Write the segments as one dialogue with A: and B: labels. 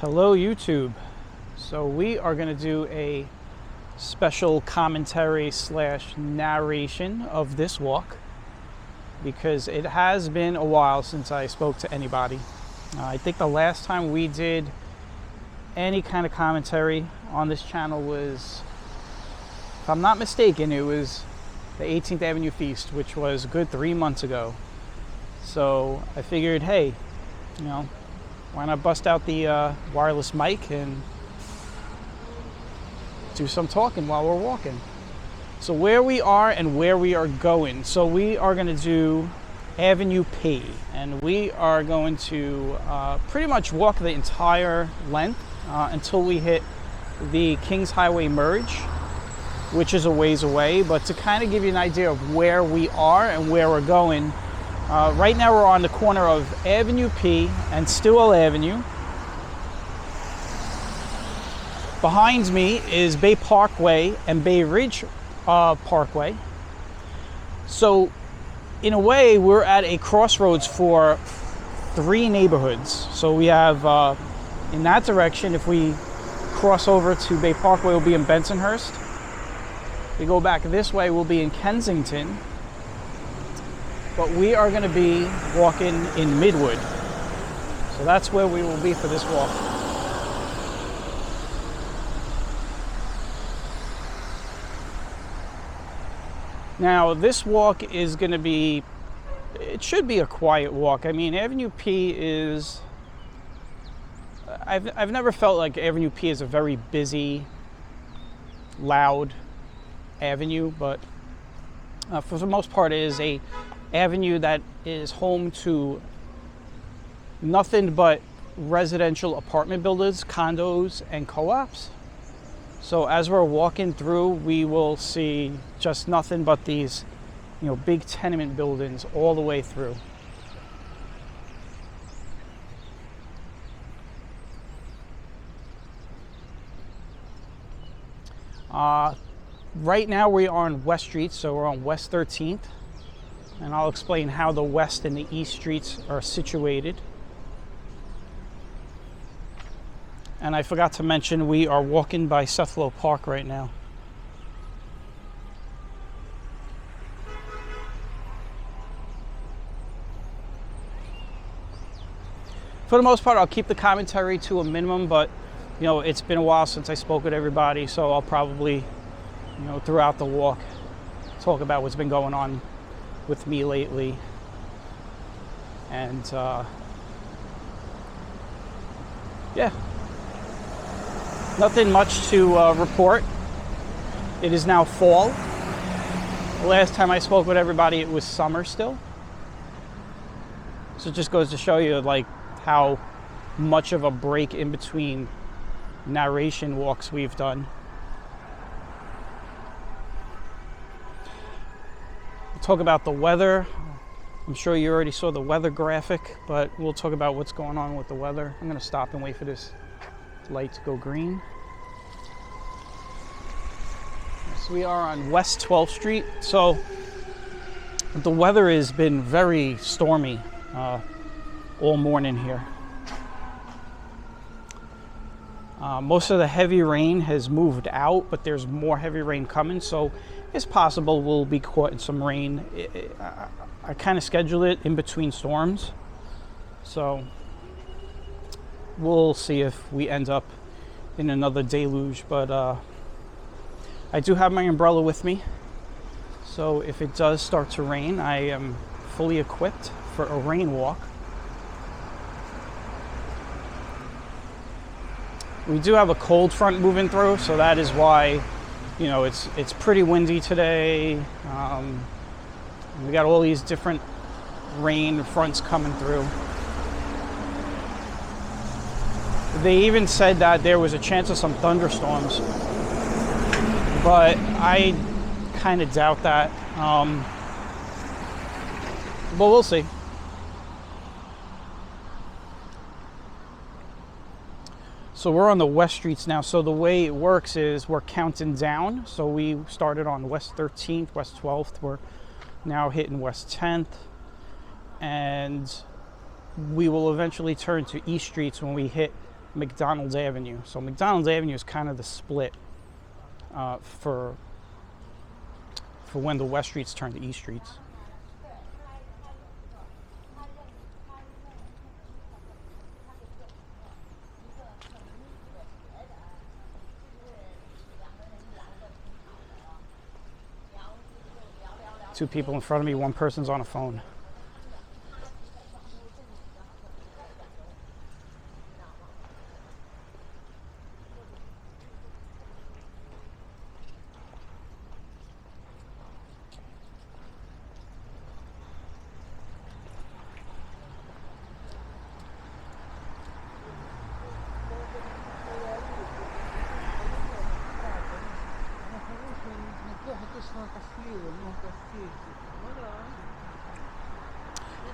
A: Hello YouTube. So we are going to do a special commentary / narration of this walk because it has been a while since I spoke to anybody. I think the last time we did any kind of commentary on this channel was, if I'm not mistaken, it was the 18th Avenue Feast, which was a good 3 months ago. So I figured, hey, why not bust out the wireless mic and do some talking while we're walking. So where we are and where we are going. So we are going to do Avenue P, and we are going to pretty much walk the entire length until we hit the Kings Highway merge, which is a ways away. But to kind of give you an idea of where we are and where we're going, right now we're on the corner of Avenue P and Stillwell Avenue. Behind me is Bay Parkway and Bay Ridge Parkway. So in a way, we're at a crossroads for 3 neighborhoods. So we have in that direction, if we cross over to Bay Parkway, we'll be in Bensonhurst. We go back this way, we'll be in Kensington. But we are going to be walking in Midwood. So that's where we will be for this walk. Now, this walk is going to be, it should be a quiet walk. I mean, Avenue P is, I've never felt like Avenue P is a very busy, loud avenue, but for the most part, it is a avenue that is home to nothing but residential apartment buildings, condos, and co-ops. So as we're walking through, we will see just nothing but these, big tenement buildings all the way through. Right now we are on West Street, so we're on West 13th. And I'll explain how the west and the east streets are situated. And I forgot to mention, we are walking by Cethelo Park right now. For the most part, I'll keep the commentary to a minimum, but it's been a while since I spoke with everybody, so I'll probably, throughout the walk, talk about what's been going on with me lately. And yeah, nothing much to report. It is now fall. The last time I spoke with everybody, it was summer still. So it just goes to show you how much of a break in between narration walks we've done. Talk about the weather. I'm sure you already saw the weather graphic, but we'll talk about what's going on with the weather. I'm going to stop and wait for this light to go green. So we are on West 12th Street. So the weather has been very stormy all morning here. Most of the heavy rain has moved out, but there's more heavy rain coming, so it's possible we'll be caught in some rain. I kind of schedule it in between storms, so we'll see if we end up in another deluge. But I do have my umbrella with me, so if it does start to rain, I am fully equipped for a rain walk. We do have a cold front moving through, so that is why, it's pretty windy today. We got all these different rain fronts coming through. They even said that there was a chance of some thunderstorms, but I kind of doubt that. But we'll see. So we're on the West Streets now. So the way it works is we're counting down. So we started on West 13th, West 12th. We're now hitting West 10th. And we will eventually turn to East Streets when we hit McDonald's Avenue. So McDonald's Avenue is kind of the split for when the West Streets turn to East Streets. Two people in front of me, one person's on a phone.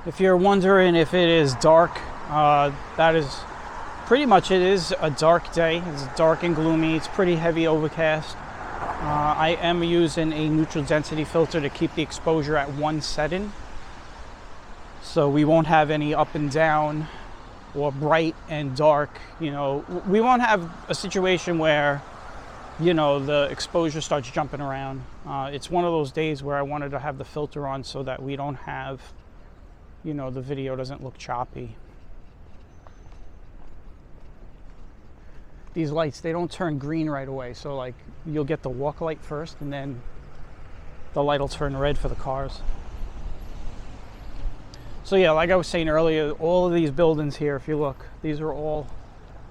A: If you're wondering if it is dark, that is pretty much it is a dark day. It's dark and gloomy. It's pretty heavy overcast. I am using a neutral density filter to keep the exposure at 1 setting. So we won't have any up and down or bright and dark. You know, we won't have a situation where, you know, the exposure starts jumping around. It's one of those days where I wanted to have the filter on so that we don't have, you know, the video doesn't look choppy. These lights, they don't turn green right away. So like you'll get the walk light first and then the light will turn red for the cars. So yeah, like I was saying earlier, all of these buildings here, if you look, these are all,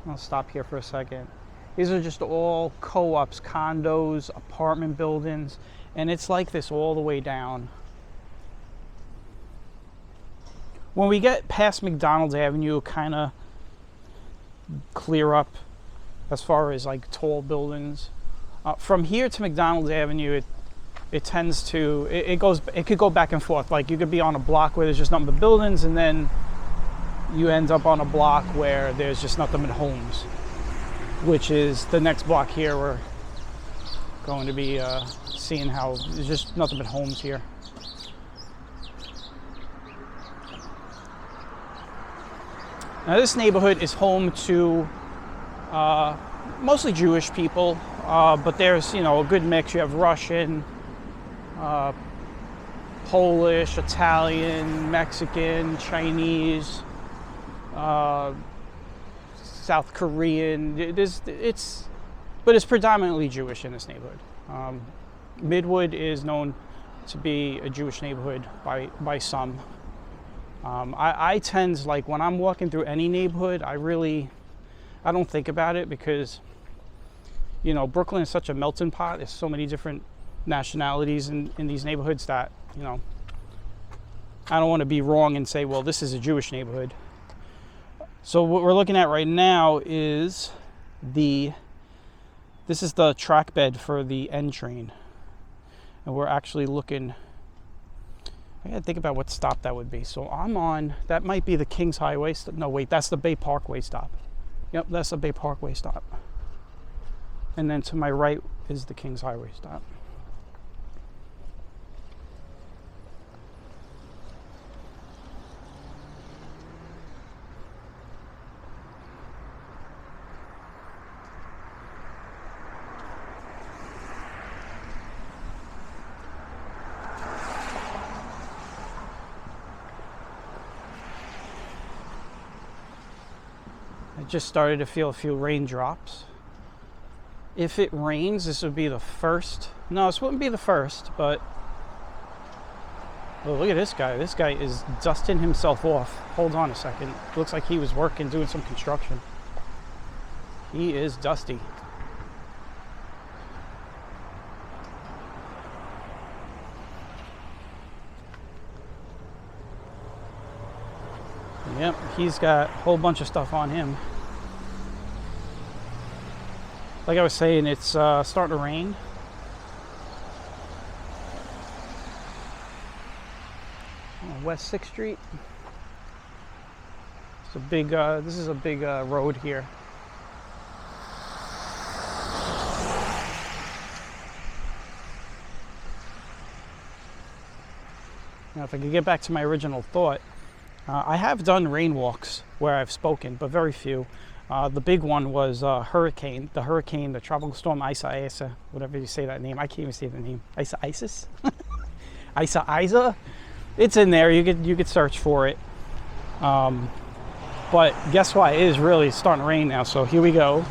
A: I'll stop here for a second. These are just all co-ops, condos, apartment buildings, and it's like this all the way down. When we get past McDonald's Avenue, it'll kind of clear up as far as like tall buildings. From here to McDonald's Avenue, it tends to, it could go back and forth. Like you could be on a block where there's just nothing but buildings, and then you end up on a block where there's just nothing but homes, which is the next block here. We're going to be seeing how there's just nothing but homes here. Now this neighborhood is home to mostly Jewish people, but there's, you know, a good mix. You have Russian, Polish, Italian, Mexican, Chinese, South Korean. But it's predominantly Jewish in this neighborhood. Midwood is known to be a Jewish neighborhood by some. I tend, like when I'm walking through any neighborhood, I don't think about it because, you know, Brooklyn is such a melting pot. There's so many different nationalities in these neighborhoods that, you know, I don't want to be wrong and say, well, this is a Jewish neighborhood. So what we're looking at right now is this is the track bed for the N train. And we're actually looking, I gotta think about what stop that would be. So I'm on, that might be the Kings Highway. No, wait, that's the Bay Parkway stop. Yep, that's the Bay Parkway stop. And then to my right is the Kings Highway stop. I just started to feel a few raindrops. If it rains, this would be the first. No, this wouldn't be the first, but oh, look at this guy. This guy is dusting himself off. Hold on a second. Looks like he was working, doing some construction. He is dusty. Yep, he's got a whole bunch of stuff on him. Like I was saying, it's starting to rain. West 6th Street. It's a big, this is a big road here. Now, if I could get back to my original thought, I have done rain walks where I've spoken, but very few. The big one was the tropical storm Isa, whatever you say that name. I can't even say the name. Isis? Isa? It's in there. You could search for it. But guess what? It is really starting to rain now. So here we go.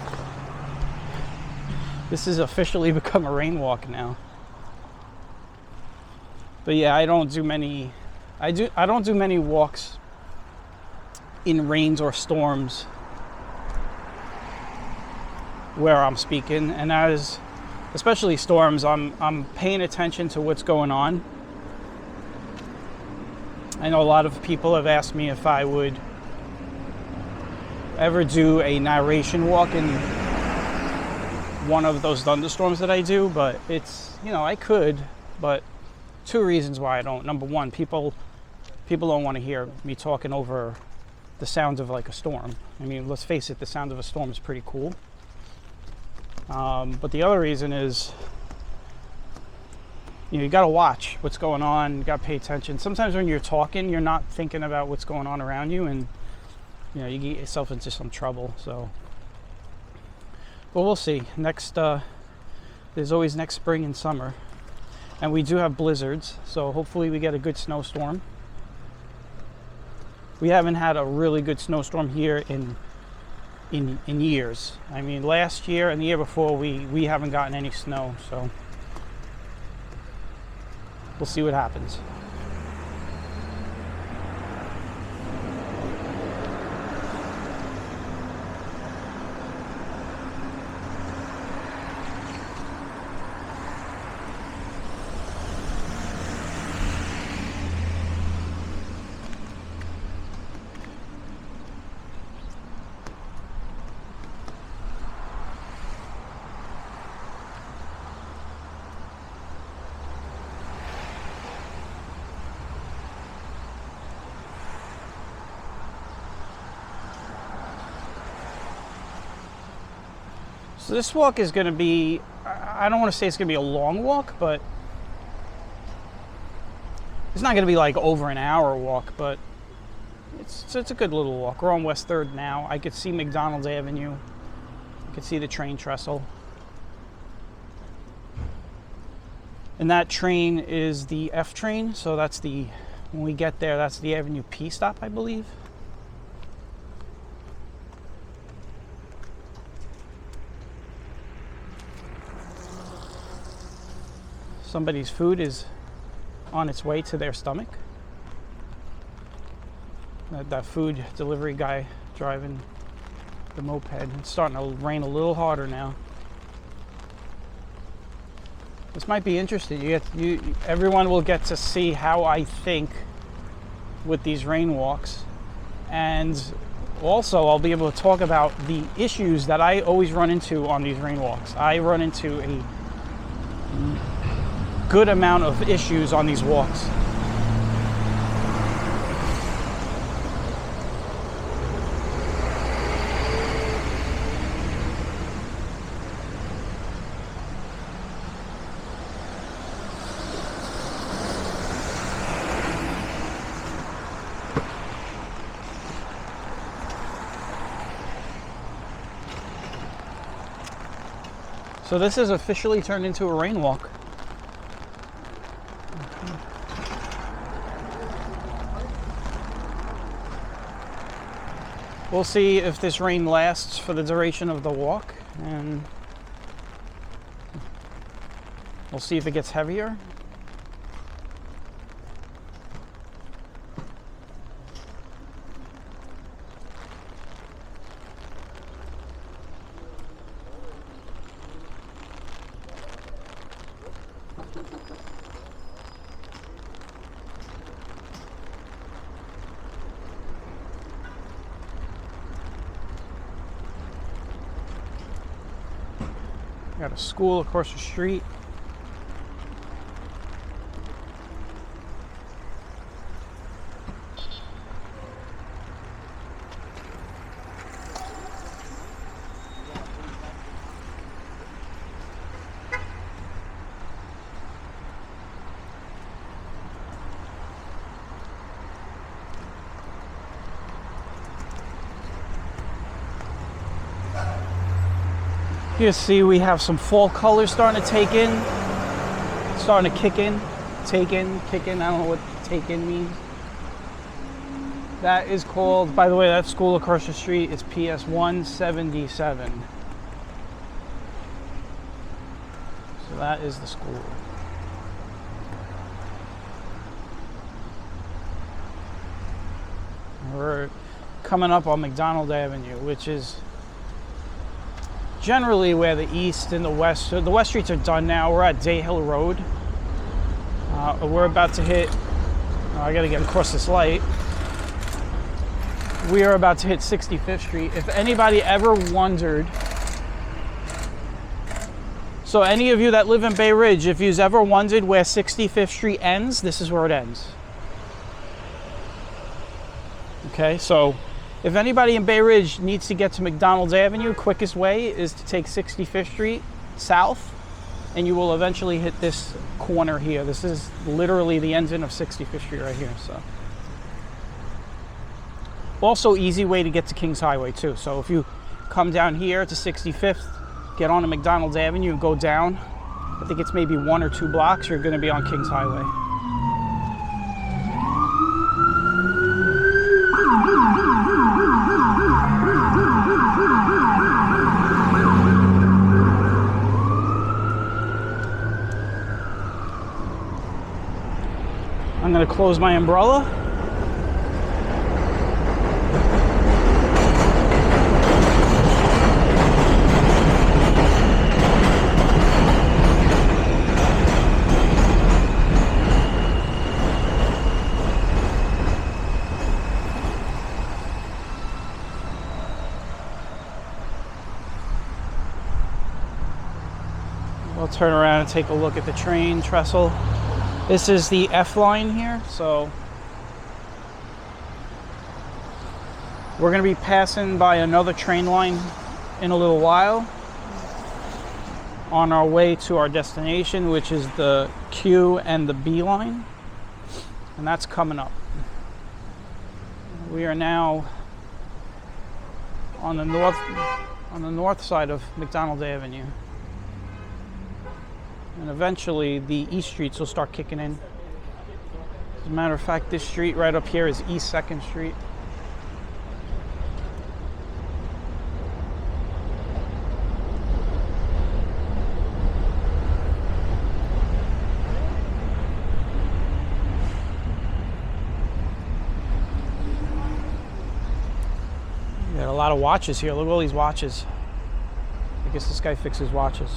A: This has officially become a rain walk now. But yeah, I don't do many walks in rains or storms where I'm speaking, and as especially storms, I'm paying attention to what's going on. I know a lot of people have asked me if I would ever do a narration walk in one of those thunderstorms that I do, but it's, I could, but two reasons why I don't. Number one, people don't want to hear me talking over the sounds of like a storm. I mean, let's face it, the sound of a storm is pretty cool. But the other reason is, you got to watch what's going on. You got to pay attention. Sometimes when you're talking, you're not thinking about what's going on around you, and you get yourself into some trouble. So, but we'll see. There's always next spring and summer, and we do have blizzards. So hopefully we get a good snowstorm. We haven't had a really good snowstorm here in years. I mean, last year and the year before, we haven't gotten any snow, so we'll see what happens. So this walk is going to be, I don't want to say it's going to be a long walk, but it's not going to be like over an hour walk, but it's a good little walk. We're on West 3rd now. I could see McDonald's Avenue. I could see the train trestle. And that train is the F train, so when we get there, that's the Avenue P stop, I believe. Somebody's food is on its way to their stomach. That food delivery guy driving the moped. It's starting to rain a little harder now. This might be interesting. Everyone will get to see how I think with these rain walks, and also I'll be able to talk about the issues that I always run into on these rain walks. I run into a good amount of issues on these walks. So this has officially turned into a rain walk. We'll see if this rain lasts for the duration of the walk, and we'll see if it gets heavier. Got a school across the street. You see we have some fall colors starting to take in, starting to kick in, take in, kick in. I don't know what take in means. That is called, by the way, that school across the street is PS 177. So that is the school. We're coming up on McDonald Avenue, which is generally where the east and the west streets are done now. We're at Day Hill Road. We're about to hit, I gotta get across this light. We are about to hit 65th Street. If anybody ever wondered, so any of you that live in Bay Ridge, if you've ever wondered where 65th Street ends, this is where it ends. Okay, so if anybody in Bay Ridge needs to get to McDonald's Avenue, quickest way is to take 65th Street south, and you will eventually hit this corner here. This is literally the ending of 65th Street right here. So, also easy way to get to Kings Highway too. So if you come down here to 65th, get on to McDonald's Avenue and go down, I think it's maybe 1 or 2 blocks, you're going to be on Kings Highway. I'm going to close my umbrella. We'll turn around and take a look at the train trestle. This is the F line here, so we're going to be passing by another train line in a little while on our way to our destination, which is the Q and the B line, and that's coming up. We are now on the north side of McDonald Avenue. And eventually the east streets will start kicking in. As a matter of fact, this street right up here is East 2nd Street. Got a lot of watches here. Look at all these watches. I guess this guy fixes watches.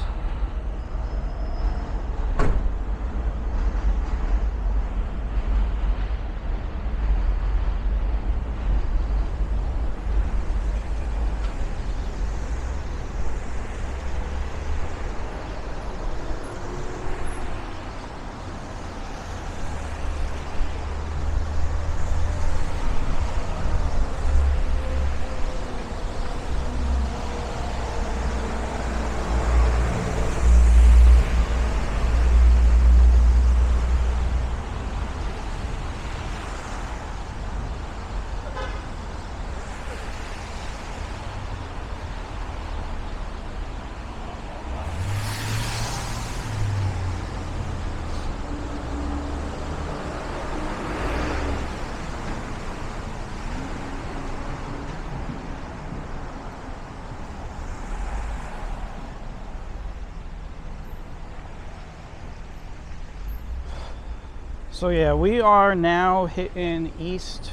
A: So yeah, we are now hitting east.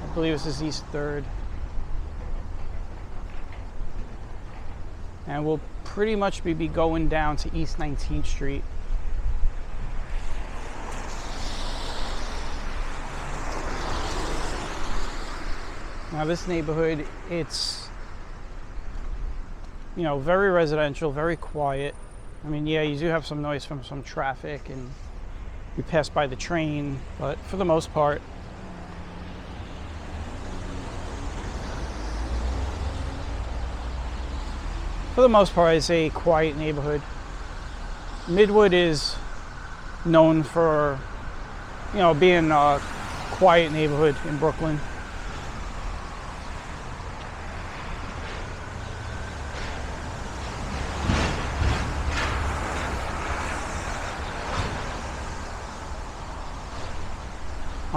A: I believe this is East 3rd. And we'll pretty much be going down to East 19th Street. Now this neighborhood, it's, you know, very residential, very quiet. I mean, yeah, you do have some noise from some traffic and you pass by the train, but for the most part, it's a quiet neighborhood. Midwood is known for, you know, being a quiet neighborhood in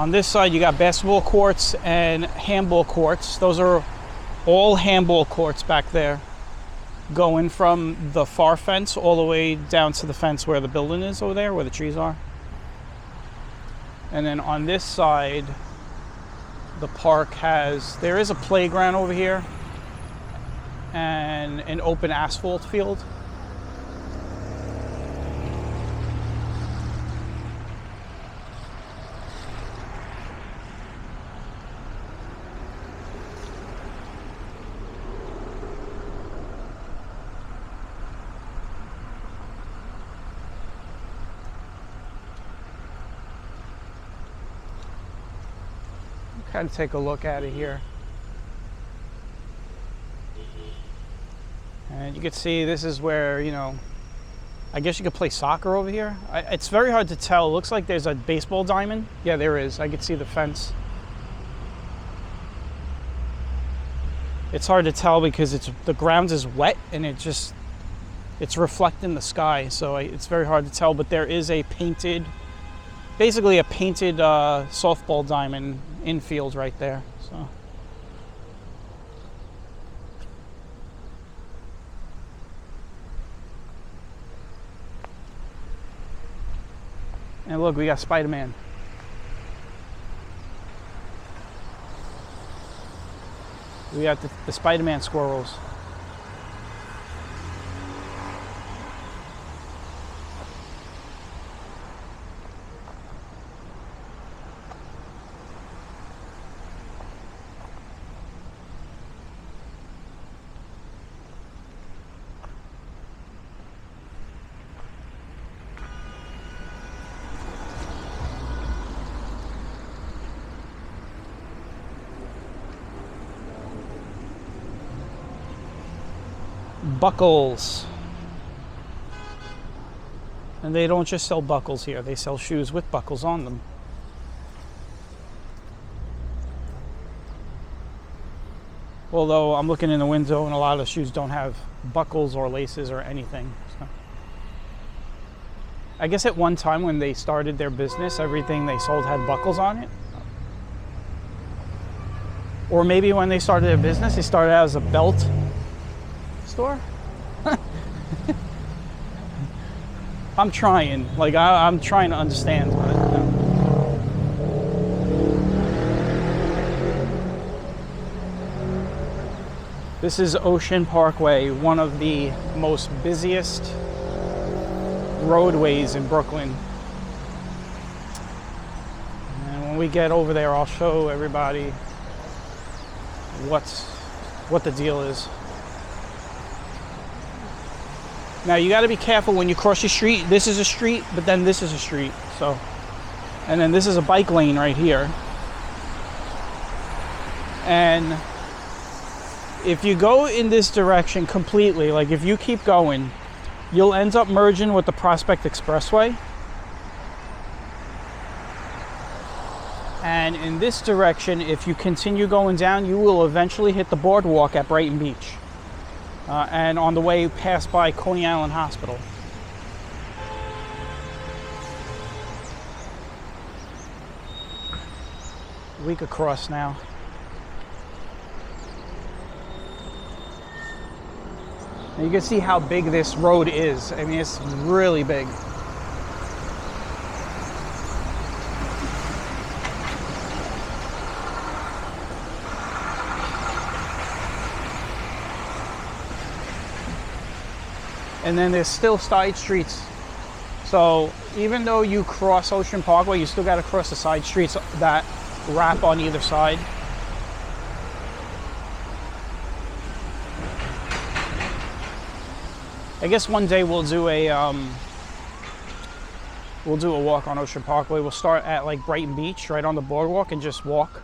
A: On this side, you got basketball courts and handball courts. Those are all handball courts back there, going from the far fence all the way down to the fence where the building is over there, where the trees are. And then on this side, the park there is a playground over here and an open asphalt field. Kind of take a look at it here. And you can see this is where, you know, I guess you could play soccer over here. It's very hard to tell. It looks like there's a baseball diamond. Yeah, there is. I can see the fence. It's hard to tell because the ground is wet and it's reflecting the sky. So it's very hard to tell, but there is basically a painted softball diamond infield right there. So and look, we got Spider-Man. We got the Spider-Man squirrels. Buckles. And they don't just sell buckles here, they sell shoes with buckles on them. Although I'm looking in the window and a lot of shoes don't have buckles or laces or anything. So I guess at one time when they started their business, everything they sold had buckles on it. Or maybe when they started their business, they started out as a belt store. I'm trying. I'm trying to understand. But, This is Ocean Parkway, one of the most busiest roadways in Brooklyn. And when we get over there, I'll show everybody what the deal is. Now you got to be careful when you cross your street. This is a street, but then this is a street. So, and then this is a bike lane right here. And if you go in this direction completely, like if you keep going, you'll end up merging with the Prospect Expressway. And in this direction, if you continue going down, you will eventually hit the boardwalk at Brighton Beach. And on the way past by Coney Island Hospital. We could cross now. And you can see how big this road is. I mean, it's really big. And then there's still side streets. So even though you cross Ocean Parkway, you still got to cross the side streets that wrap on either side. I guess one day we'll do a walk on Ocean Parkway. We'll start at like Brighton Beach, right on the boardwalk, and just walk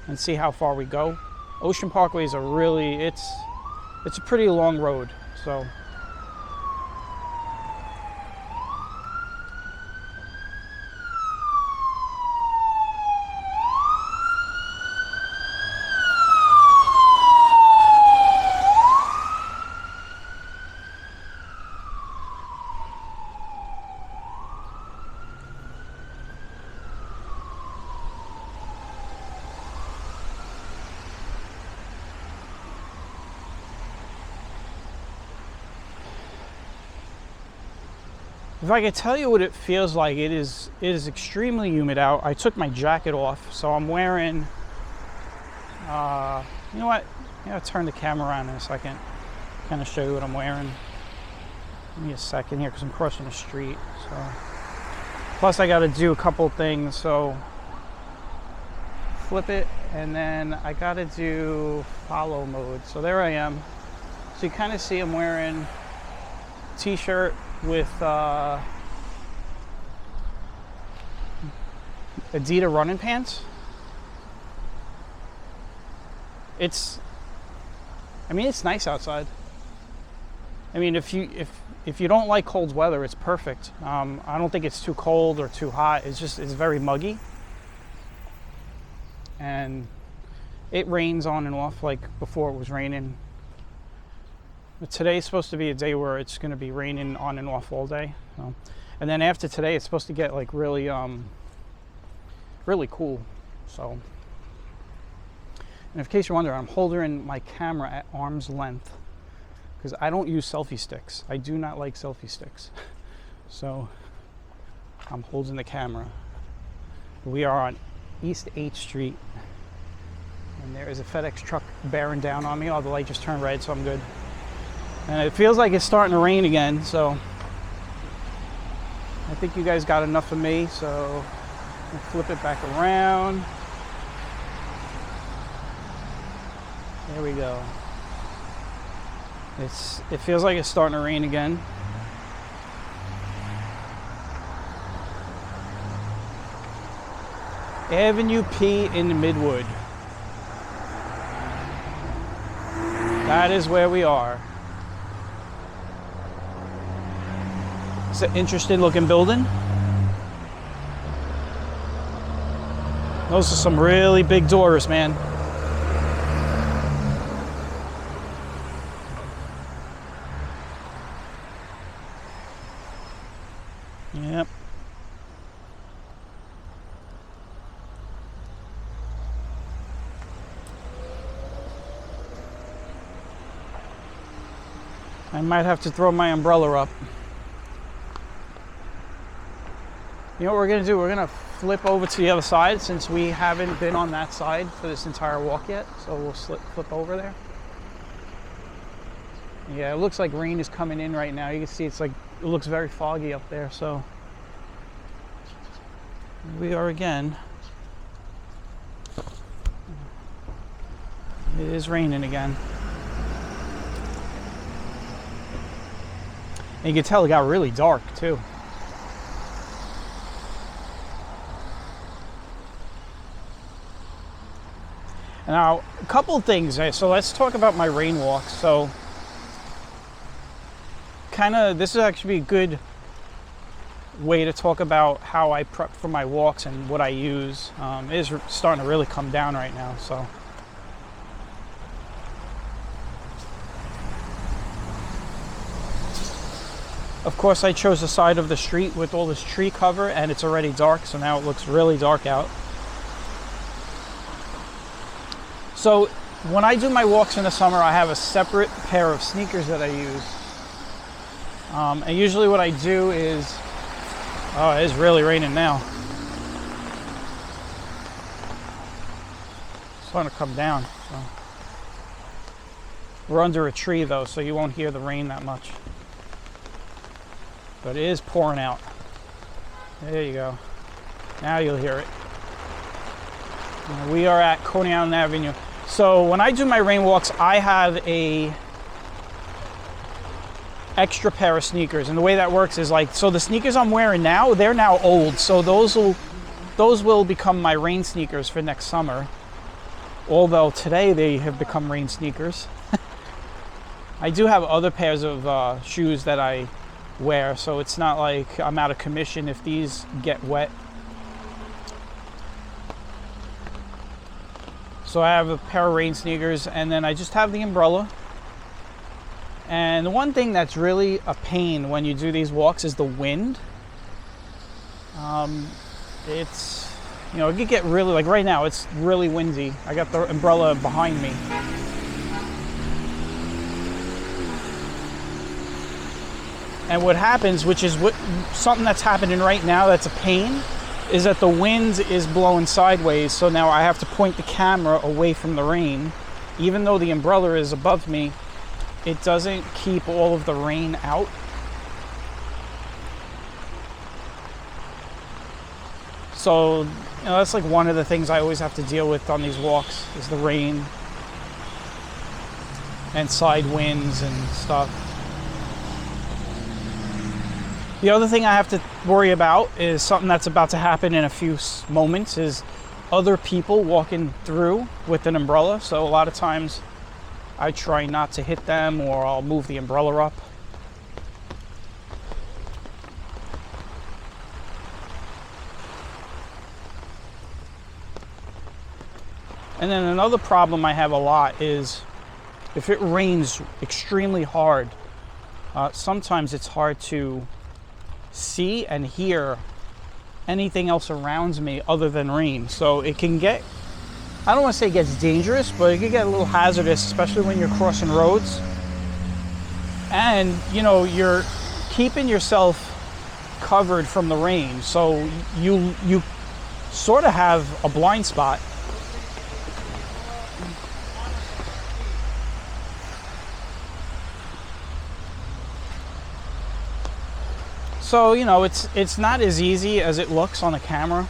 A: and see how far we go. Ocean Parkway is it's a pretty long road, so. If I could tell you what it feels like, it is extremely humid out. I took my jacket off, so I'm wearing, you know what? I'll turn the camera on in a second, kind of show you what I'm wearing. Give me a second here because I'm crossing the street. So, plus I got to do a couple things. So flip it, and then I got to do follow mode. So there I am. So you kind of see I'm wearing a t-shirt with Adidas running pants. It's nice outside. I mean, if you don't like cold weather, it's perfect. I don't think it's too cold or too hot. It's very muggy, and it rains on and off like before it was raining. But today's supposed to be a day where it's going to be raining on and off all day. So, and then after today, it's supposed to get like really cool. So, and in case you're wondering, I'm holding my camera at arm's length because I don't use selfie sticks. I do not like selfie sticks. So I'm holding the camera. We are on East 8th Street, and there is a FedEx truck bearing down on me. Oh, the light just turned red, so I'm good. And it feels like it's starting to rain again, so I think you guys got enough of me, so I'll flip it back around. There we go. It feels like it's starting to rain again. Avenue P in Midwood. That is where we are. It's an interesting looking building. Those are some really big doors, man. Yep. I might have to throw my umbrella up. You know what we're going to do? We're going to flip over to the other side since we haven't been on that side for this entire walk yet. So we'll flip over there. Yeah, it looks like rain is coming in right now. You can see it looks very foggy up there. So here we are again. It is raining again. And you can tell it got really dark too. Now, a couple of things. So let's talk about my rain walks. So this is actually a good way to talk about how I prep for my walks and what I use. It is starting to really come down right now. So of course I chose the side of the street with all this tree cover, and it's already dark, so now it looks really dark out. So when I do my walks in the summer, I have a separate pair of sneakers that I use. And usually what I do is, oh, it is really raining now. It's starting to come down. So. We're under a tree though, so you won't hear the rain that much. But it is pouring out. There you go. Now you'll hear it. We are at Coney Island Avenue. So when I do my rain walks, I have a extra pair of sneakers, and the way that works is so the sneakers I'm wearing now, they're now old, so those will become my rain sneakers for next summer. Although today they have become rain sneakers. I do have other pairs of shoes that I wear, so it's not like I'm out of commission if these get wet. So I have a pair of rain sneakers, and then I just have the umbrella. And the one thing that's really a pain when you do these walks is the wind. It's, it could get really, like right now, it's really windy. I got the umbrella behind me. And what happens, which is something that's happening right now that's a pain, is that the wind is blowing sideways. So now I have to point the camera away from the rain. Even though the umbrella is above me, it doesn't keep all of the rain out. So, that's like one of the things I always have to deal with on these walks is the rain and side winds and stuff. The other thing I have to worry about is something that's about to happen in a few moments is other people walking through with an umbrella. So a lot of times I try not to hit them, or I'll move the umbrella up. And then another problem I have a lot is if it rains extremely hard, sometimes it's hard to see and hear anything else around me other than rain. So it can get, I don't want to say it gets dangerous, but it can get a little hazardous, especially when you're crossing roads. And, you're keeping yourself covered from the rain. So you sort of have a blind spot. So, it's not as easy as it looks on the camera.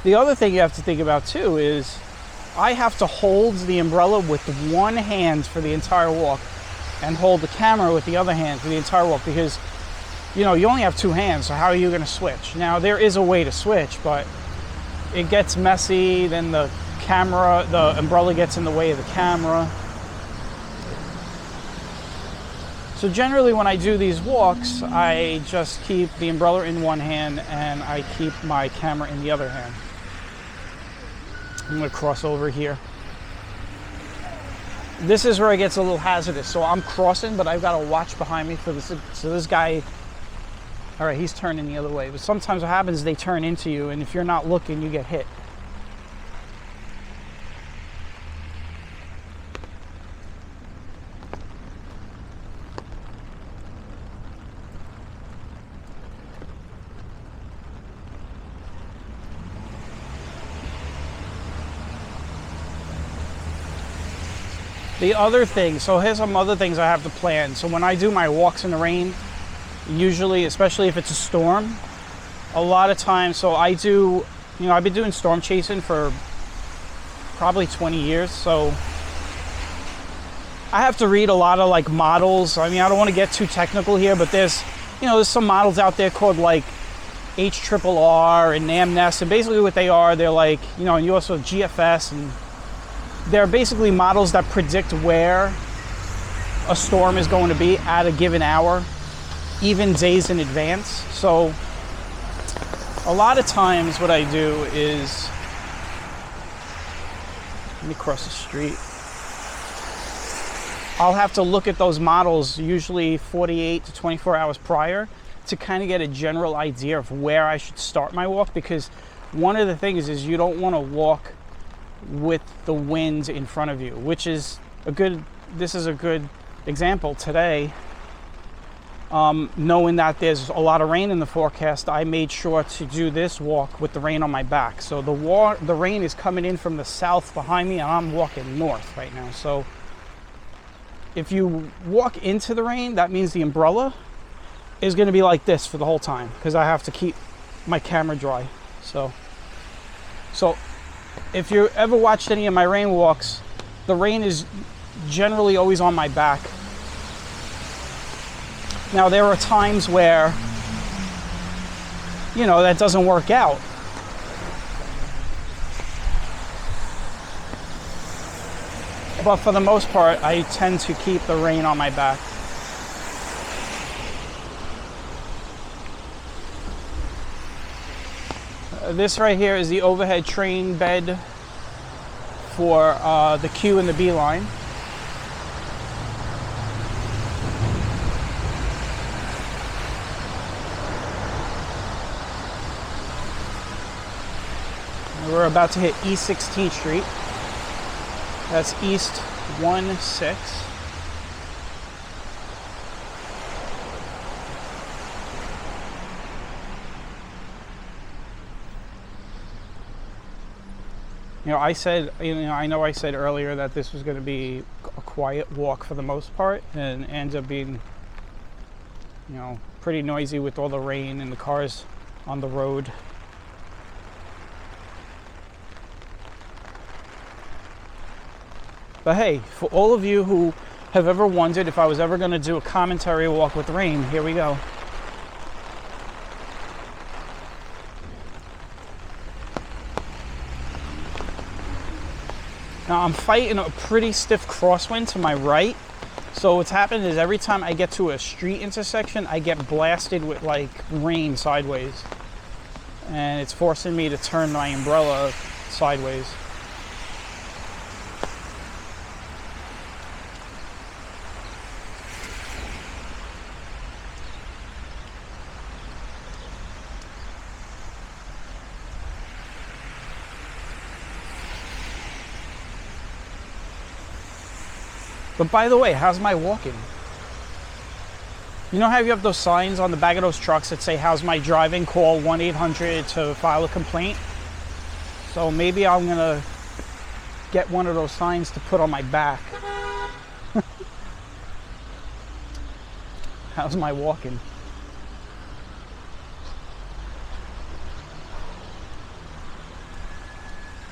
A: The other thing you have to think about too is I have to hold the umbrella with one hand for the entire walk and hold the camera with the other hand for the entire walk because, you only have two hands, so how are you going to switch? Now, there is a way to switch, but it gets messy, then the umbrella gets in the way of the camera. So generally when I do these walks, I just keep the umbrella in one hand and I keep my camera in the other hand. I'm going to cross over here. This is where it gets a little hazardous. So I'm crossing, but I've got to watch behind me for this. So this guy, all right, he's turning the other way. But sometimes what happens is they turn into you, and if you're not looking, you get hit. The other thing, so here's some other things I have to plan. So when I do my walks in the rain, usually, especially if it's a storm, a lot of times, so I do, I've been doing storm chasing for probably 20 years. So I have to read a lot of like models. I don't want to get too technical here, but there's some models out there called like HRRR and NamNest. And basically what they are, they're like, and you also have GFS, and they're basically models that predict where a storm is going to be at a given hour, even days in advance. So a lot of times what I do is, let me cross the street. I'll have to look at those models usually 48 to 24 hours prior to kind of get a general idea of where I should start my walk, because one of the things is you don't want to walk with the wind in front of you, which is this is a good example today. Knowing that there's a lot of rain in the forecast, I made sure to do this walk with the rain on my back. So the rain is coming in from the south behind me, and I'm walking north right now. So if you walk into the rain, that means the umbrella is going to be like this for the whole time, because I have to keep my camera dry. So if you ever watched any of my rain walks, the rain is generally always on my back. Now, there are times where, that doesn't work out. But for the most part, I tend to keep the rain on my back. This right here is the overhead train bed for the Q and the B line. We're about to hit East 16th Street. That's East 16. You know, I know I said earlier that this was going to be a quiet walk for the most part, and it ends up being, you know, pretty noisy with all the rain and the cars on the road. But hey, for all of you who have ever wondered if I was ever going to do a commentary walk with rain, here we go. Now I'm fighting a pretty stiff crosswind to my right. So what's happened is every time I get to a street intersection, I get blasted with like rain sideways. And it's forcing me to turn my umbrella sideways. But by the way, how's my walking? You know how you have those signs on the back of those trucks that say, how's my driving? Call 1-800 to file a complaint. So maybe I'm gonna get one of those signs to put on my back. How's my walking?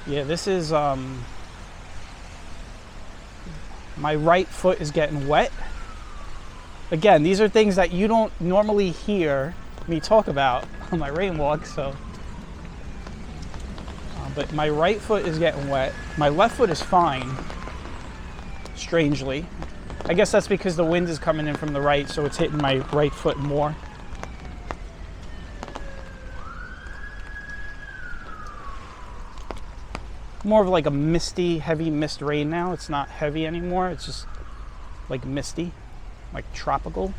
A: Yeah, this is, my right foot is getting wet. Again, these are things that you don't normally hear me talk about on my rain walk, so. But my right foot is getting wet. My left foot is fine, strangely. I guess that's because the wind is coming in from the right, so it's hitting my right foot more. More of like a misty, heavy mist rain now. It's not heavy anymore. It's just like misty, like tropical.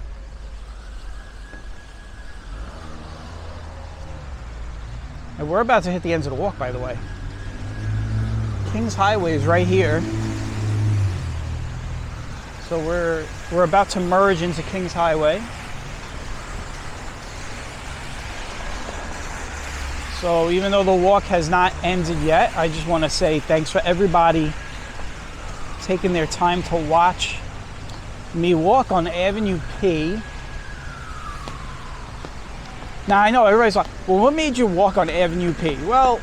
A: And we're about to hit the ends of the walk, by the way. Kings Highway is right here. So we're about to merge into Kings Highway. So even though the walk has not ended yet, I just want to say thanks for everybody taking their time to watch me walk on Avenue P. Now I know everybody's like, well, what made you walk on Avenue P? Well,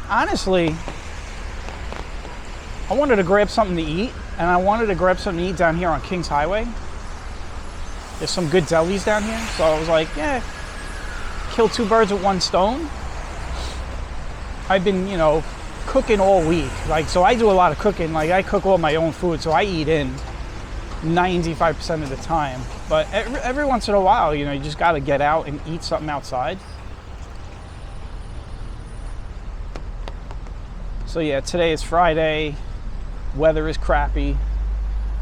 A: honestly, I wanted to grab something to eat, and I wanted to grab something to eat down here on Kings Highway. There's some good delis down here, so I was like, yeah, kill two birds with one stone. I've been, you know, cooking all week. Like, so I do a lot of cooking. Like, I cook all my own food, so I eat in 95% of the time. But every once in a while, you know, you just got to get out and eat something outside. So yeah, today is Friday. Weather is crappy.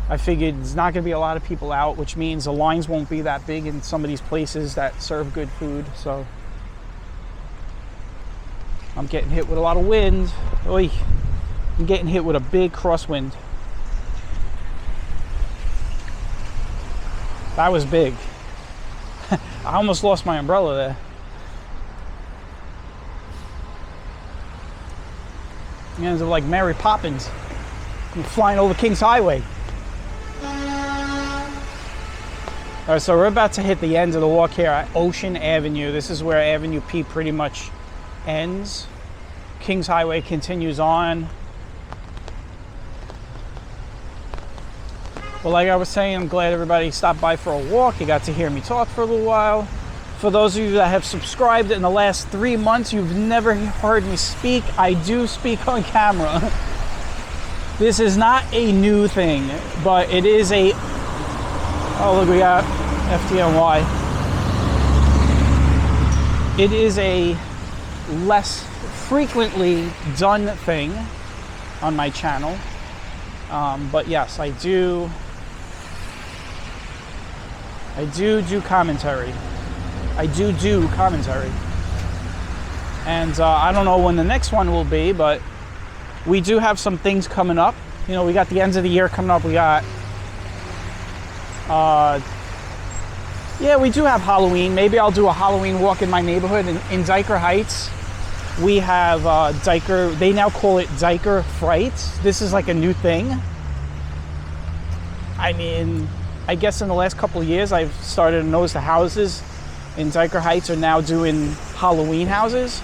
A: I figured there's not going to be a lot of people out, which means the lines won't be that big in some of these places that serve good food. So I'm getting hit with a lot of wind. Oy. I'm getting hit with a big crosswind. That was big. I almost lost my umbrella there. You know, like Mary Poppins. I'm flying over Kings Highway. All right, so we're about to hit the end of the walk here at Ocean Avenue. This is where Avenue P pretty much ends. Kings Highway continues on. Well, like I was saying, I'm glad everybody stopped by for a walk. You got to hear me talk for a little while. For those of you that have subscribed in the last 3 months, you've never heard me speak. I do speak on camera. This is not a new thing, but it is a... Oh, look, we got FDNY. It is a less frequently done thing on my channel. But yes, I do commentary. I do commentary. And I don't know when the next one will be, but we do have some things coming up. You know, we got the ends of the year coming up. We got, yeah, we do have Halloween. Maybe I'll do a Halloween walk in my neighborhood in Dyker Heights. we have Diker. They now call it Diker Frights. This is like a new thing. I mean, I guess in the last couple of years, I've started to notice the houses in Diker Heights are now doing Halloween houses.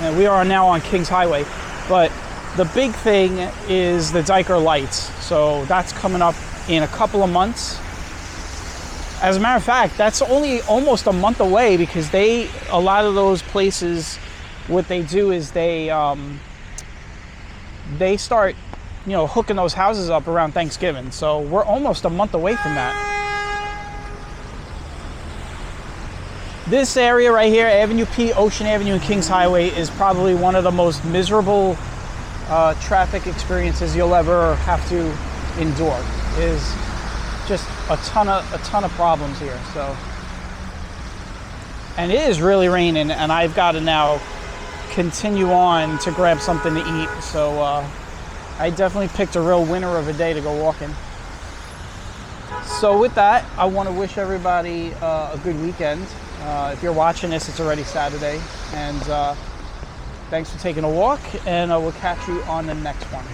A: And we are now on Kings Highway, but the big thing is the Diker Lights. So that's coming up in a couple of months. As a matter of fact, that's only almost a month away, because a lot of those places, what they do is they start, hooking those houses up around Thanksgiving. So we're almost a month away from that. This area right here, Avenue P, Ocean Avenue, and Kings Highway, is probably one of the most miserable traffic experiences you'll ever have to endure. It is just a ton of problems here. So, and it is really raining, and I've got to now continue on to grab something to eat. So I definitely picked a real winner of a day to go walking. So with that, I want to wish everybody a good weekend. If you're watching this, it's already Saturday. And thanks for taking a walk, and we'll catch you on the next one.